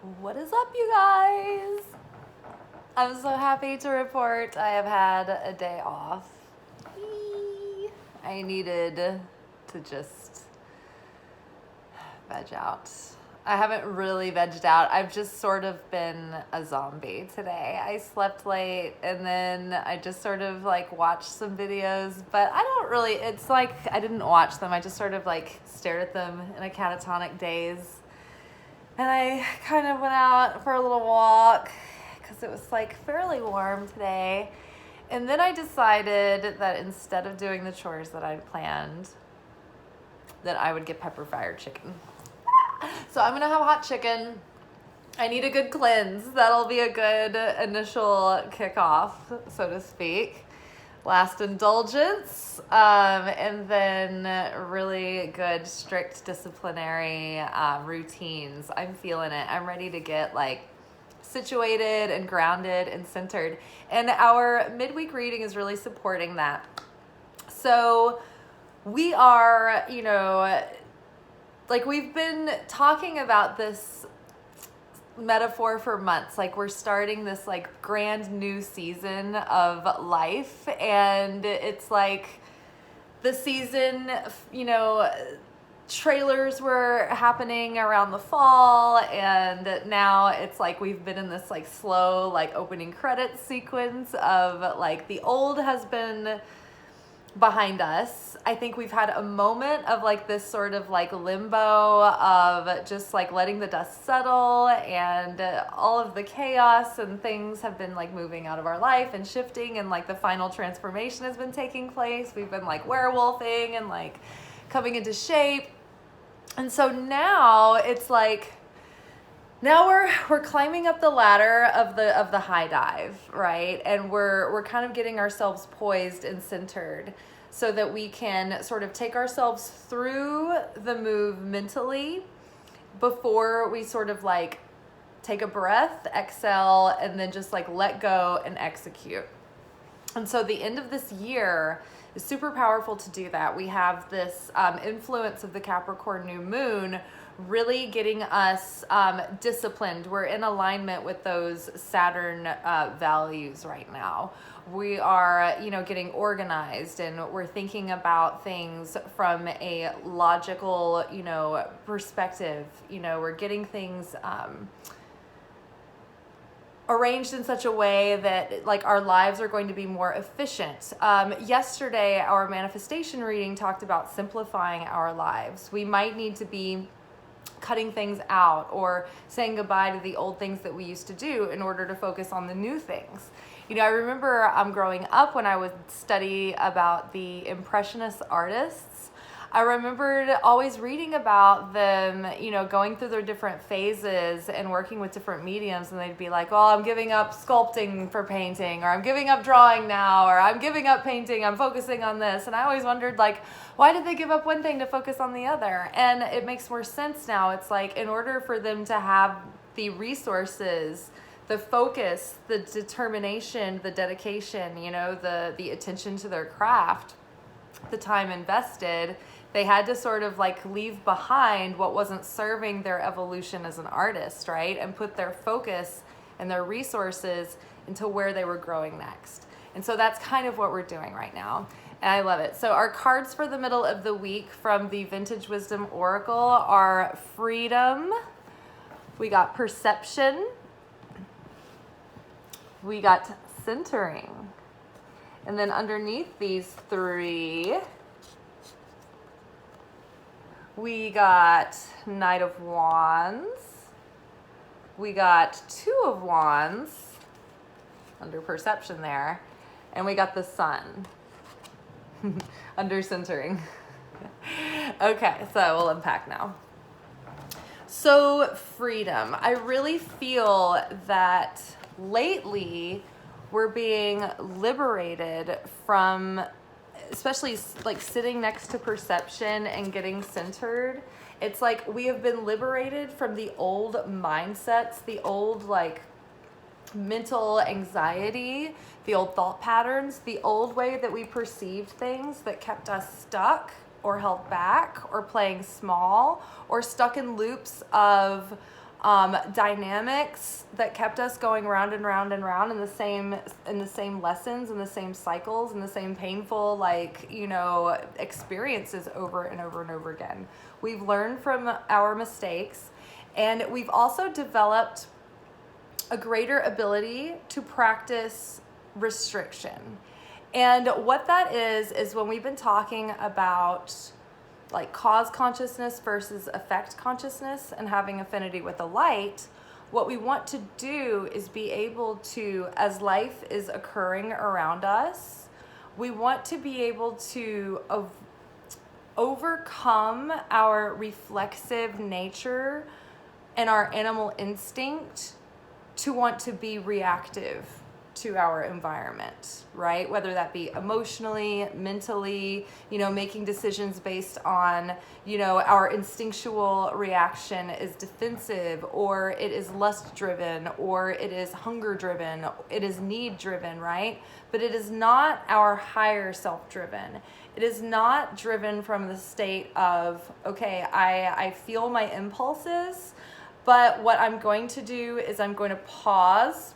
What is up, you guys? I'm so happy to report I have had a day off. Whee! I needed to just veg out. I haven't really vegged out. I've just sort of been a zombie today. I slept late and then I just sort of like watched some videos, but I don't really, it's like I didn't watch them. I just sort of like stared at them in a catatonic daze. And I kind of went out for a little walk because it was like fairly warm today. And then I decided that instead of doing the chores that I'd planned, that I would get pepper fired chicken. So I'm gonna have hot chicken. I need a good cleanse. That'll be a good initial kickoff, so to speak. Last indulgence, and then really good, strict disciplinary routines. I'm feeling it. I'm ready to get like situated and grounded and centered. And our midweek reading is really supporting that. So we are, like we've been talking about this metaphor for months. Like we're starting this like grand new season of life, and it's like the season, trailers were happening around the fall, and now it's like we've been in this like slow like opening credits sequence of like the old has been behind us. I think we've had a moment of like this sort of like limbo of just like letting the dust settle, and all of the chaos and things have been like moving out of our life and shifting, and like the final transformation has been taking place. We've been like werewolfing and like coming into shape. And so now it's like, now we're climbing up the ladder of the high dive, right? And we're kind of getting ourselves poised and centered so that we can sort of take ourselves through the move mentally before we sort of like take a breath, exhale, and then just like let go and execute. And so the end of this year is super powerful to do that. We have this influence of the Capricorn new moon really getting us disciplined. We're in alignment with those Saturn values right now. We are, getting organized, and we're thinking about things from a logical, perspective. We're getting things arranged in such a way that like our lives are going to be more efficient. Yesterday, our manifestation reading talked about simplifying our lives. We might need to be cutting things out or saying goodbye to the old things that we used to do in order to focus on the new things. I remember growing up when I would study about the Impressionist artists, I remembered always reading about them, going through their different phases and working with different mediums, and they'd be like, oh, I'm giving up sculpting for painting, or I'm giving up drawing now, or I'm giving up painting, I'm focusing on this. And I always wondered, like, why did they give up one thing to focus on the other? And it makes more sense now. It's like, in order for them to have the resources, the focus, the determination, the dedication, the attention to their craft, the time invested, they had to sort of like leave behind what wasn't serving their evolution as an artist, right? And put their focus and their resources into where they were growing next. And so that's kind of what we're doing right now. And I love it. So our cards for the middle of the week from the Vintage Wisdom Oracle are freedom. We got perception. We got centering. And then underneath these three, we got Knight of Wands. We got Two of Wands under perception there. And we got the Sun under centering. Okay, so we'll unpack now. So freedom. I really feel that lately we're being liberated from, especially like sitting next to perception and getting centered. It's like we have been liberated from the old mindsets, the old like mental anxiety, the old thought patterns, the old way that we perceived things that kept us stuck or held back or playing small or stuck in loops of dynamics that kept us going round and round and round in the same lessons and the same cycles and the same painful experiences over and over and over again. We've learned from our mistakes, and we've also developed a greater ability to practice restriction. And what that is when we've been talking about like cause consciousness versus effect consciousness and having affinity with the light, what we want to do is be able to, as life is occurring around us, we want to be able to overcome our reflexive nature and our animal instinct to want to be reactive to our environment, right? Whether that be emotionally, mentally, making decisions based on, our instinctual reaction is defensive, or it is lust driven, or it is hunger driven, it is need driven, right? But it is not our higher self driven. It is not driven from the state of, okay, I feel my impulses, but what I'm going to do is I'm going to pause.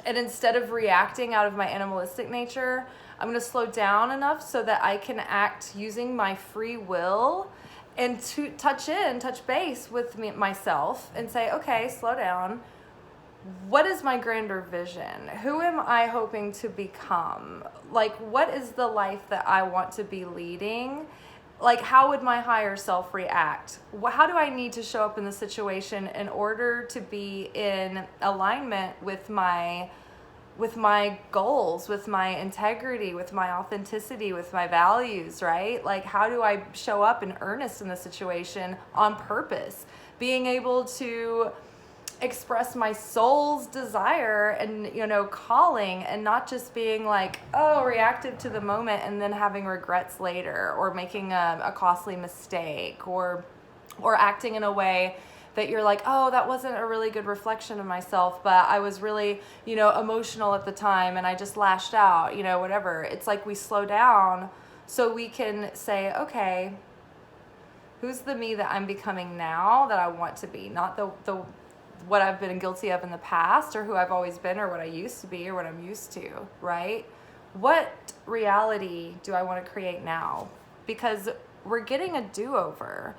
And instead of reacting out of my animalistic nature, I'm going to slow down enough so that I can act using my free will and to touch base with myself and say, okay, slow down. What is my grander vision? Who am I hoping to become? Like, what is the life that I want to be leading? Like, how would my higher self react? How do I need to show up in the situation in order to be in alignment with my goals, with my integrity, with my authenticity, with my values, right? Like, how do I show up in earnest in the situation on purpose? Being able to express my soul's desire and calling, and not just being like, oh, reactive to the moment and then having regrets later, or making a costly mistake, or acting in a way that you're like, oh, that wasn't a really good reflection of myself, but I was really emotional at the time and I just lashed out, whatever. It's like we slow down so we can say, okay, who's the me that I'm becoming now that I want to be, not the what I've been guilty of in the past, or who I've always been, or what I used to be, or what I'm used to, right? What reality do I want to create now? Because we're getting a do-over.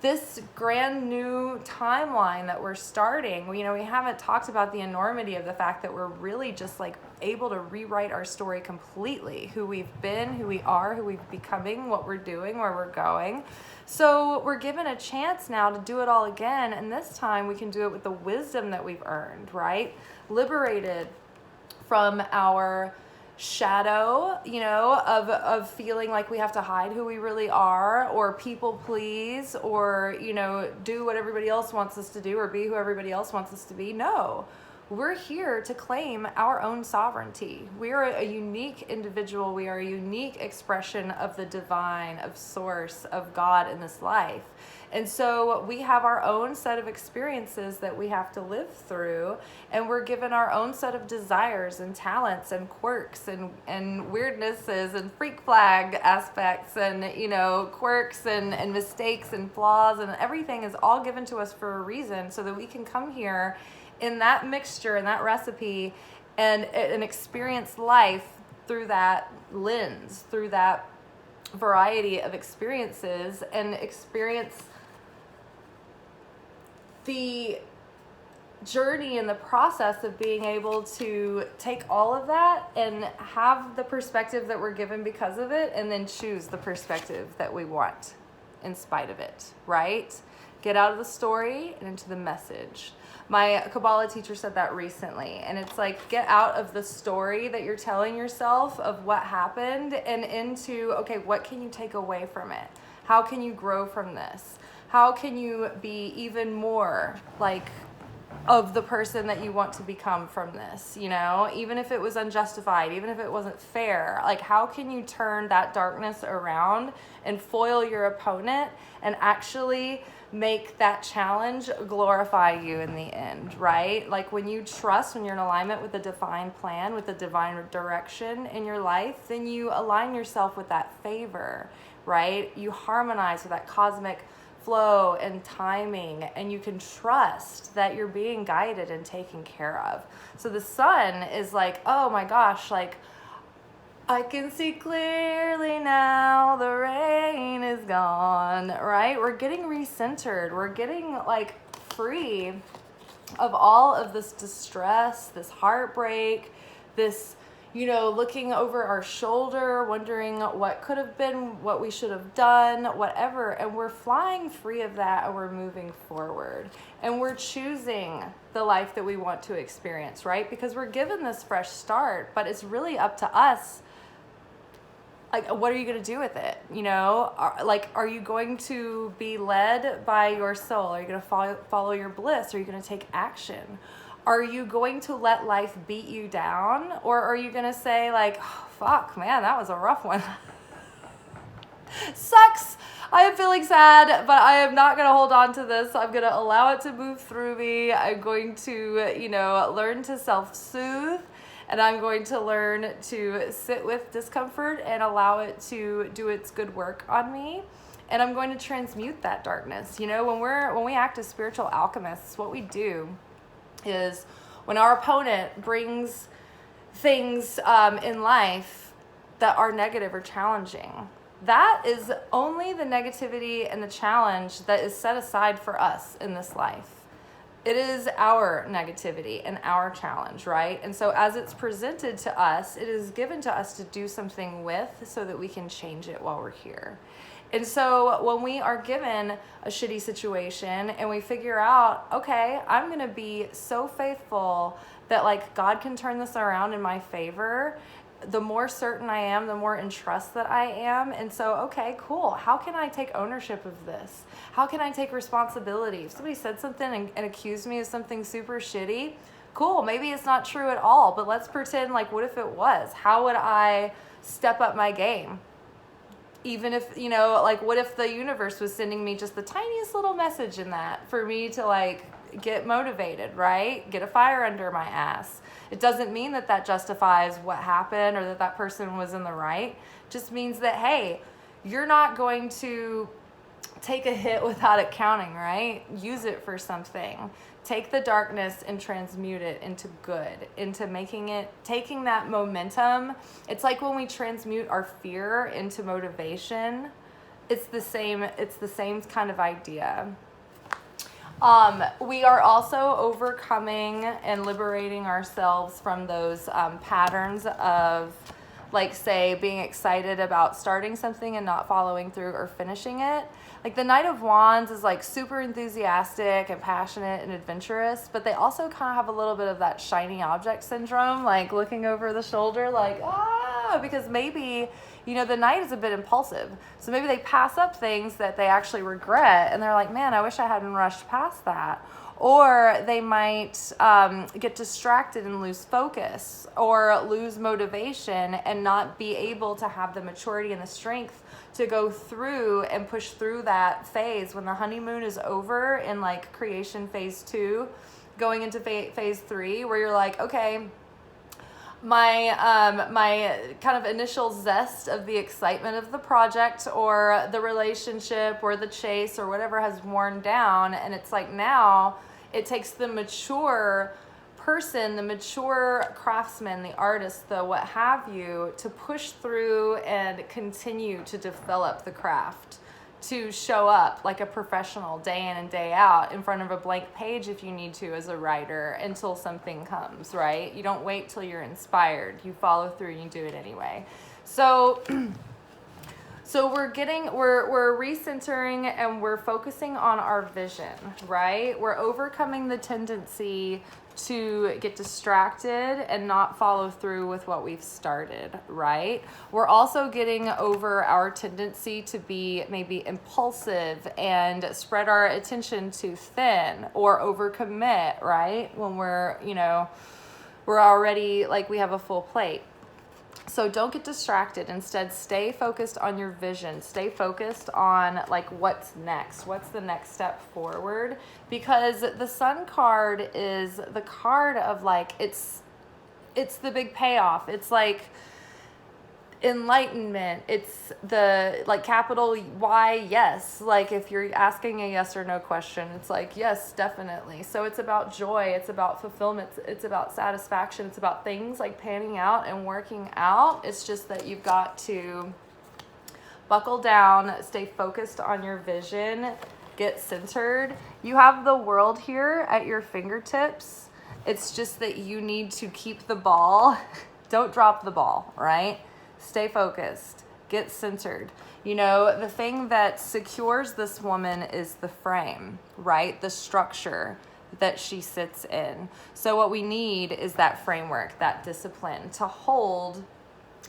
This brand new timeline that we're starting, we haven't talked about the enormity of the fact that we're really just like able to rewrite our story completely, who we've been, who we are, who we're becoming, what we're doing, where we're going. So we're given a chance now to do it all again, and this time we can do it with the wisdom that we've earned, right? Liberated from our shadow, of feeling like we have to hide who we really are, or people please, or, do what everybody else wants us to do, or be who everybody else wants us to be. No, we're here to claim our own sovereignty. We are a unique individual. We are a unique expression of the divine, of source, of God in this life. And so we have our own set of experiences that we have to live through, and we're given our own set of desires and talents and quirks and weirdnesses and freak flag aspects and, quirks and mistakes and flaws, and everything is all given to us for a reason, so that we can come here in that mixture, in that recipe, and experience life through that lens, through that variety of experiences, and experience the journey and the process of being able to take all of that and have the perspective that we're given because of it, and then choose the perspective that we want in spite of it, right? Get out of the story and into the message. My Kabbalah teacher said that recently, and it's like, get out of the story that you're telling yourself of what happened and into, okay, what can you take away from it? How can you grow from this? How can you be even more like of the person that you want to become from this, even if it was unjustified, even if it wasn't fair? Like, how can you turn that darkness around and foil your opponent and actually make that challenge glorify you in the end, right? Like, when you trust, when you're in alignment with the divine plan, with the divine direction in your life, then you align yourself with that favor, right? You harmonize with that cosmic flow and timing, and you can trust that you're being guided and taken care of. So the sun is like, oh my gosh, like, I can see clearly now, the rain is gone, right? We're getting recentered. We're getting like free of all of this distress, this heartbreak, this, looking over our shoulder, wondering what could have been, what we should have done, whatever. And we're flying free of that, and we're moving forward. And we're choosing the life that we want to experience, right? Because we're given this fresh start, but it's really up to us. Like, what are you going to do with it? Are you going to be led by your soul? Are you going to follow your bliss? Are you going to take action? Are you going to let life beat you down? Or are you going to say like, oh, fuck, man, that was a rough one. Sucks. I am feeling sad, but I am not going to hold on to this. I'm going to allow it to move through me. I'm going to, learn to self-soothe. And I'm going to learn to sit with discomfort and allow it to do its good work on me. And I'm going to transmute that darkness. When we act as spiritual alchemists, what we do is when our opponent brings things in life that are negative or challenging, that is only the negativity and the challenge that is set aside for us in this life. It is our negativity and our challenge, right? And so as it's presented to us, it is given to us to do something with so that we can change it while we're here. And so when we are given a shitty situation and we figure out, okay, I'm going to be so faithful that like God can turn this around in my favor, the more certain I am, the more in trust that I am. And so, okay, cool. How can I take ownership of this? How can I take responsibility? If somebody said something and accused me of something super shitty, cool. Maybe it's not true at all, but let's pretend like, what if it was? How would I step up my game? Even if, what if the universe was sending me just the tiniest little message in that for me to like get motivated, right? Get a fire under my ass. It doesn't mean that justifies what happened or that person was in the right. It just means that, hey, you're not going to take a hit without it counting, right? Use it for something. Take the darkness and transmute it into good, into taking that momentum. It's like when we transmute our fear into motivation. It's the same kind of idea. We are also overcoming and liberating ourselves from those patterns of, like, say, being excited about starting something and not following through or finishing it. Like, the Knight of Wands is, like, super enthusiastic and passionate and adventurous, but they also kind of have a little bit of that shiny object syndrome, like, looking over the shoulder, like, because maybe, the Knight is a bit impulsive. So maybe they pass up things that they actually regret, and they're like, man, I wish I hadn't rushed past that. Or they might get distracted and lose focus or lose motivation and not be able to have the maturity and the strength to go through and push through that phase when the honeymoon is over in like creation phase 2, going into phase 3, where you're like, okay, my kind of initial zest of the excitement of the project or the relationship or the chase or whatever has worn down, and it's like now it takes the mature person, the mature craftsman, the artist, the what have you, to push through and continue to develop the craft, to show up like a professional day in and day out in front of a blank page if you need to as a writer until something comes, right? You don't wait till you're inspired. You follow through and you do it anyway. So we're recentering and we're focusing on our vision, right? We're overcoming the tendency to get distracted and not follow through with what we've started, right? We're also getting over our tendency to be maybe impulsive and spread our attention too thin or overcommit, right? When we're already like we have a full plate. So don't get distracted. Instead, stay focused on your vision. Stay focused on like what's next. What's the next step forward? Because the Sun card is the card of like it's the big payoff. It's like enlightenment. It's the like capital Y, yes. Like if you're asking a yes or no question, it's like, yes, definitely. So it's about joy, it's about fulfillment, it's about satisfaction, it's about things like panning out and working out. It's just that you've got to buckle down, stay focused on your vision, get centered. You have the world here at your fingertips. It's just that you need to keep the ball. Don't drop the ball, right? Stay focused, get centered. You know, the thing that secures this woman is the frame, right? The structure that she sits in. So what we need is that framework, that discipline to hold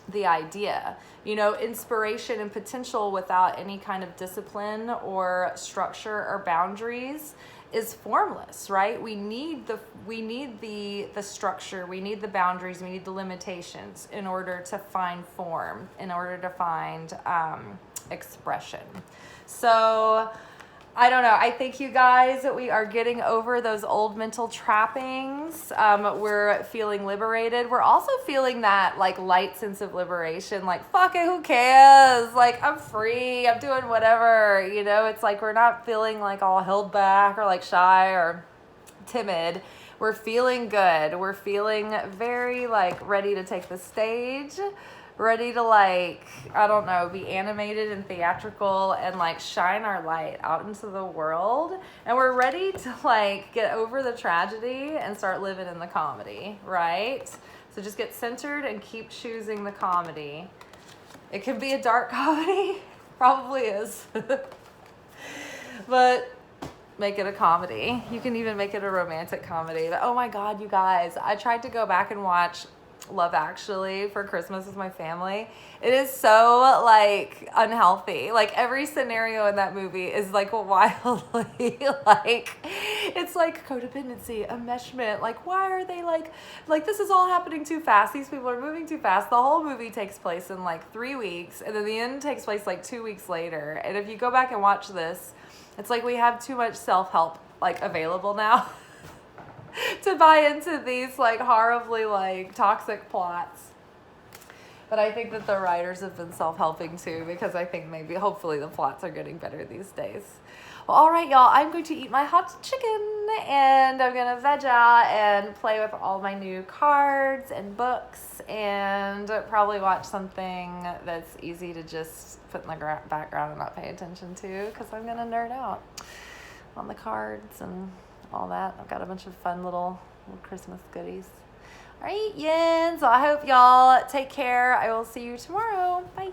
the idea. You know, inspiration and potential without any kind of discipline or structure or boundaries is formless, right? We need the structure, we need the boundaries, we need the limitations in order to find form, in order to find expression. So I don't know. I think you guys, we are getting over those old mental trappings. We're feeling liberated. We're also feeling that like light sense of liberation. Like, fuck it, who cares? Like, I'm free. I'm doing whatever. You know, it's like we're not feeling like all held back or like shy or timid. We're feeling good. We're feeling very like ready to take the stage. Ready to like, I don't know, be animated and theatrical and like shine our light out into the world. And we're ready to like get over the tragedy and start living in the comedy, right? So just get centered and keep choosing the comedy. It can be a dark comedy, probably is. But make it a comedy. You can even make it a romantic comedy. But oh my God, you guys, I tried to go back and watch Love Actually for Christmas with my family. It is so like unhealthy. Like every scenario in that movie is like wildly like, it's like codependency, enmeshment. Like why are they like this is all happening too fast. These people are moving too fast. The whole movie takes place in like 3 weeks and then the end takes place like 2 weeks later. And if you go back and watch this, it's like we have too much self-help like available now. To buy into these like horribly like toxic plots. But I think that the writers have been self-helping too, because I think maybe hopefully the plots are getting better these days. Well, all right, y'all, I'm going to eat my hot chicken and I'm gonna veg out and play with all my new cards and books and probably watch something that's easy to just put in the background and not pay attention to, because I'm gonna nerd out on the cards and all that. I've got a bunch of fun little Christmas goodies. All right, Yins. So I hope y'all take care. I will see you tomorrow. Bye.